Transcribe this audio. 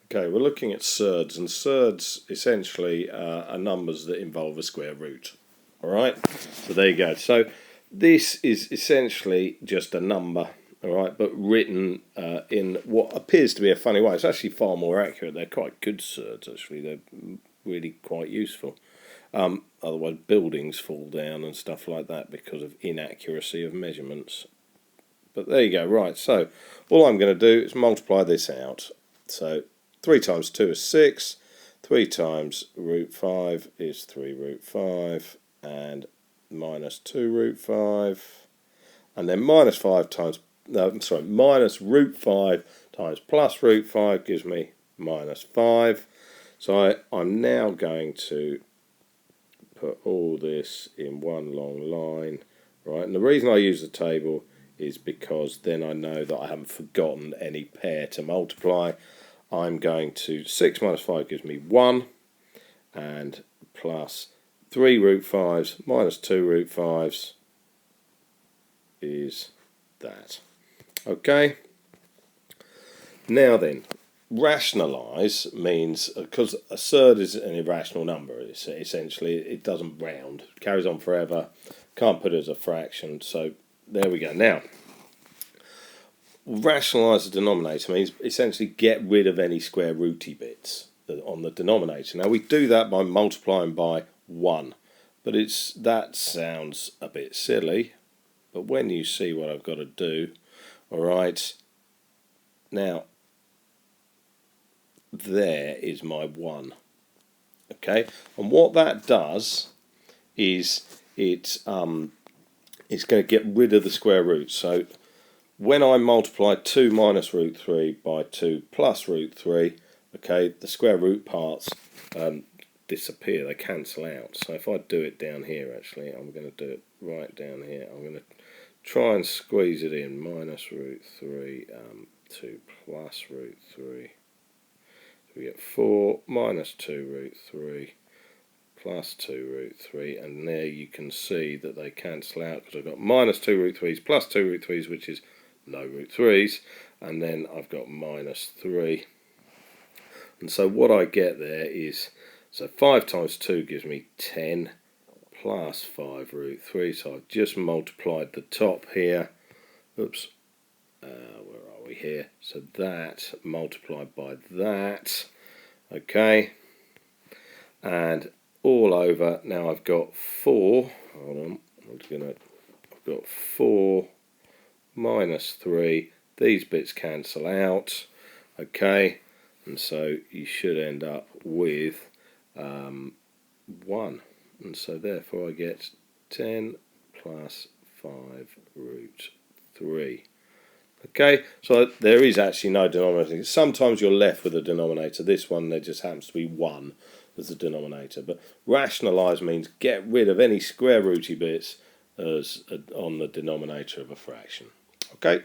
Okay, we're looking at surds, and surds essentially are numbers that involve a square root. Alright, so there you go. So this is essentially just a number, alright, but written in what appears to be a funny way. It's actually far more accurate. They're quite good surds, actually. They're really quite useful. Otherwise buildings fall down and stuff like that because of inaccuracy of measurements. But there you go. Right, so all I'm going to do is multiply this out. So 3 times 2 is 6, 3 times root 5 is 3 root 5, and minus 2 root 5, and then minus 5 times, no, sorry, minus root 5 times plus root 5 gives me minus 5. So I'm now going to put all this in one long line, right? And the reason I use the table is because then I know that I haven't forgotten any pair to multiply. I'm going to 6 minus 5 gives me 1, and plus 3 root 5s minus 2 root 5s is that. Okay, now then, rationalise means, because a surd is an irrational number, it's essentially it doesn't round, it carries on forever, can't put it as a fraction, so there we go. Now, rationalise the denominator means essentially get rid of any square rooty bits on the denominator. Now we do that by multiplying by 1, but that sounds a bit silly, but when you see what I've got to do, alright, now there is my 1, okay, and what that does is it's going to get rid of the square root. So when I multiply 2 minus root 3 by 2 plus root 3, okay, the square root parts disappear, they cancel out. So if I do it down here, actually, I'm going to do it right down here. I'm going to try and squeeze it in, minus root 3, 2 plus root 3. So we get 4 minus 2 root 3 plus 2 root 3, and there you can see that they cancel out because I've got minus 2 root 3s plus 2 root 3s, which is no root 3s, and then I've got minus 3. And so what I get there is, so 5 times 2 gives me 10 plus 5 root 3, so I've just multiplied the top here. Oops, where are we here? So that multiplied by that, okay, and all over. Now I've got 4, hold on, I've got 4 minus 3, these bits cancel out, okay, and so you should end up with 1, and so therefore I get 10 plus 5 root 3. Okay, so there is actually no denominator. Sometimes you're left with a denominator. This one, there just happens to be 1 as the denominator. But rationalise means get rid of any square rooty bits as on the denominator of a fraction. Okay.